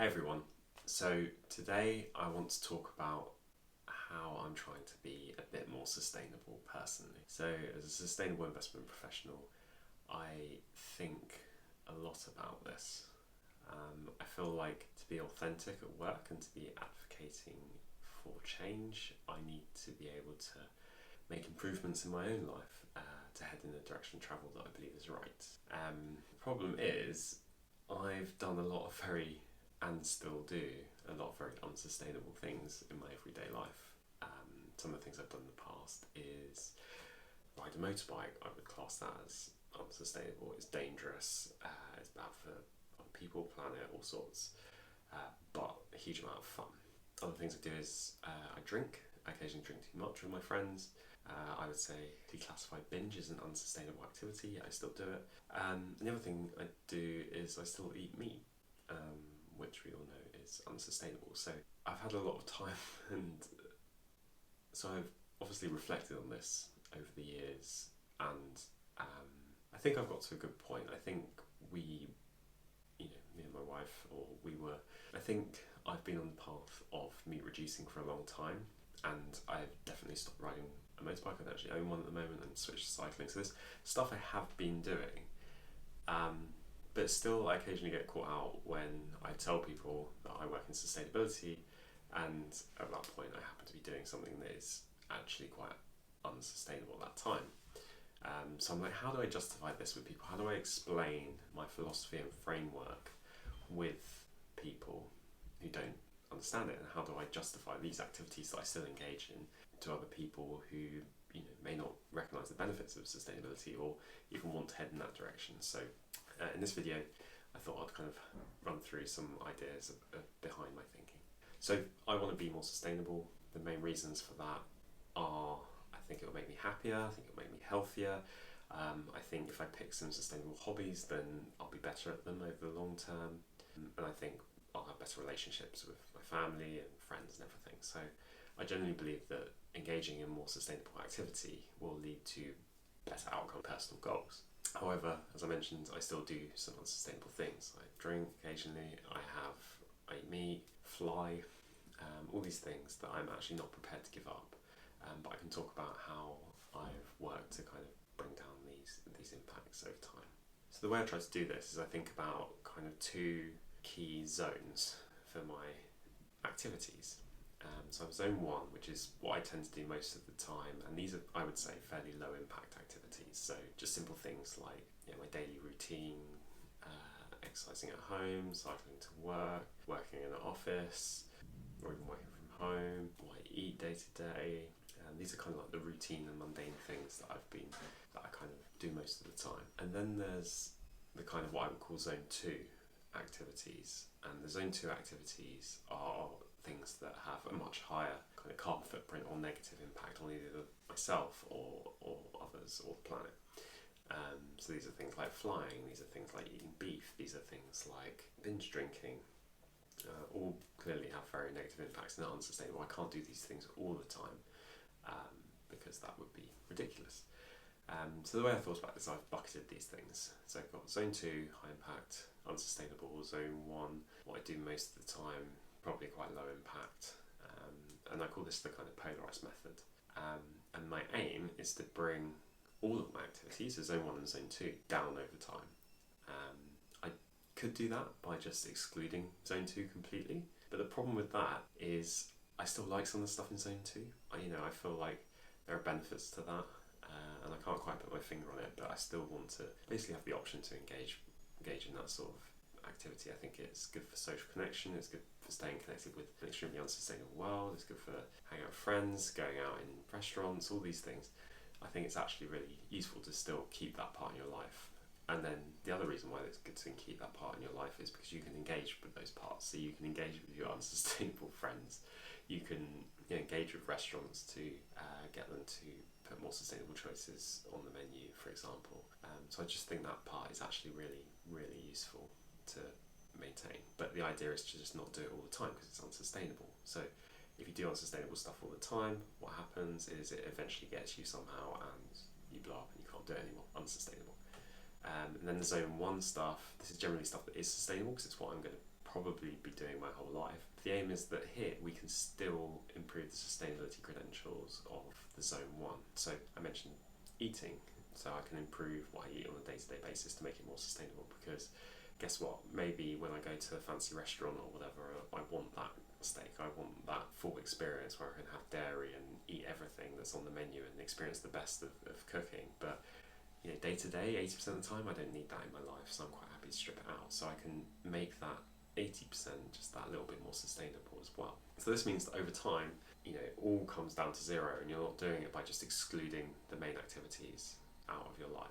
Hey everyone. So today I want to talk about how I'm trying to be a bit more sustainable personally. So as a sustainable investment professional, I think a lot about this. I feel like to be authentic at work and to be advocating for change, I need to be able to make improvements in my own life to head in the direction of travel that I believe is right. The problem is I've done a lot of and still do a lot of very unsustainable things in my everyday life. Some of the things I've done in the past is ride a motorbike. I would class that as unsustainable. It's dangerous. It's bad for other people, planet, all sorts. But a huge amount of fun. Other things I do is I drink. I occasionally drink too much with my friends. I would say declassify binge as an unsustainable activity. I still do it. And the other thing I do is I still eat meat. Which we all know is unsustainable. So I've had a lot of time, and so I've obviously reflected on this over the years, and I think I've got to a good point. I think me and my wife, I think I've been on the path of meat reducing for a long time, and I've definitely stopped riding a motorbike. I don't actually own one at the moment and switched to cycling. So there's stuff I have been doing. But still, I occasionally get caught out when I tell people that I work in sustainability, and at that point, I happen to be doing something that is actually quite unsustainable at that time. So I'm like, how do I justify this with people? How do I explain my philosophy and framework with people who don't understand it? And how do I justify these activities that I still engage in to other people who may not recognise the benefits of sustainability or even want to head in that direction? So in this video, I thought I'd kind of run through some ideas behind my thinking. So I want to be more sustainable. The main reasons for that are, I think it will make me happier, I think it will make me healthier. I think if I pick some sustainable hobbies, then I'll be better at them over the long term. And I think I'll have better relationships with my family and friends and everything. So I generally believe that engaging in more sustainable activity will lead to better outcome personal goals. However, as I mentioned, I still do some unsustainable things. I drink occasionally, I eat meat, fly, all these things that I'm actually not prepared to give up. But I can talk about how I've worked to kind of bring down these impacts over time. So the way I try to do this is I think about kind of two key zones for my activities. So I have zone one, which is what I tend to do most of the time, and these are, I would say, fairly low impact activities. So just simple things like my daily routine, exercising at home, cycling to work, working in an office, or even working from home, what I eat day to day. These are kind of like the routine and mundane things that I kind of do most of the time. And then there's the kind of what I would call zone two activities, and the zone two activities are things that have a much higher kind of carbon footprint or negative impact on either myself or others or the planet. So these are things like flying, these are things like eating beef, these are things like binge drinking, all clearly have very negative impacts and are unsustainable. I can't do these things all the time because that would be ridiculous. So the way I thought about this, I've bucketed these things. So I've got zone 2, high impact, unsustainable, zone 1, what I do most of the time, probably quite low impact, and I call this the kind of polarised method. And my aim is to bring all of my activities, so zone 1 and zone 2, down over time. I could do that by just excluding zone 2 completely, but the problem with that is I still like some of the stuff in zone 2. I feel like there are benefits to that, and I can't quite put my finger on it, but I still want to basically have the option to engage in that sort of activity. I think it's good for social connection, it's good for staying connected with an extremely unsustainable world, it's good for hanging out with friends, going out in restaurants, all these things. I think it's actually really useful to still keep that part in your life. And then the other reason why it's good to keep that part in your life is because you can engage with those parts. So you can engage with your unsustainable friends, you can engage with restaurants to get them to put more sustainable choices on the menu, for example. So I just think that part is actually really, really useful to maintain. But the idea is to just not do it all the time because it's unsustainable. So if you do unsustainable stuff all the time, what happens is it eventually gets you somehow and you blow up and you can't do it anymore. Unsustainable. And then the zone 1 stuff, this is generally stuff that is sustainable because it's what I'm going to probably be doing my whole life. The aim is that here we can still improve the sustainability credentials of the Zone 1. So I mentioned eating, so I can improve what I eat on a day-to-day basis to make it more sustainable, because guess what, maybe when I go to a fancy restaurant or whatever, I want that steak, I want that full experience where I can have dairy and eat everything that's on the menu and experience the best of cooking. But day to day, 80% of the time, I don't need that in my life, so I'm quite happy to strip it out, so I can make that 80% just that little bit more sustainable as well. So this means that over time, it all comes down to zero, and you're not doing it by just excluding the main activities out of your life.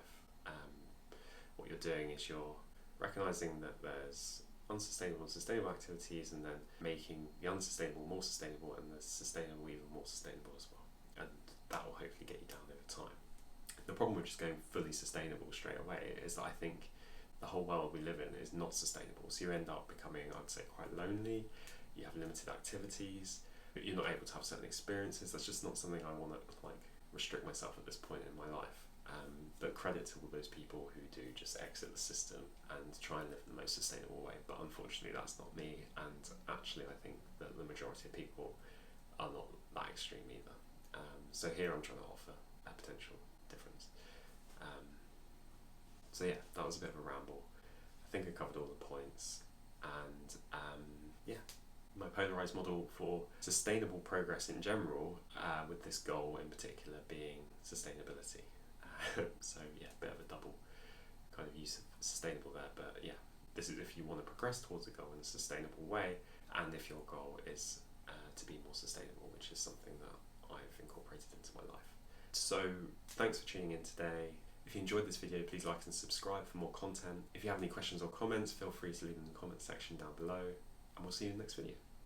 What you're doing is you're recognizing that there's unsustainable and sustainable activities, and then making the unsustainable more sustainable and the sustainable even more sustainable as well. And that will hopefully get you down over time. The problem with just going fully sustainable straight away is that I think the whole world we live in is not sustainable. So you end up becoming, I'd say, quite lonely. You have limited activities, but you're not able to have certain experiences. That's just not something I want to restrict myself at this point in my life. But credit to all those people who do just exit the system and try and live the most sustainable way. But unfortunately, that's not me. And actually, I think that the majority of people are not that extreme either. So here I'm trying to offer a potential difference. So yeah, that was a bit of a ramble. I think I covered all the points. And my polarized model for sustainable progress in general, with this goal in particular being sustainability. So yeah, a bit of a double kind of use of sustainable there, but yeah, this is if you want to progress towards a goal in a sustainable way, and if your goal is to be more sustainable, which is something that I've incorporated into my life. So thanks for tuning in today. If you enjoyed this video, please like and subscribe for more content. If you have any questions or comments, feel free to leave them in the comment section down below, and we'll see you in the next video.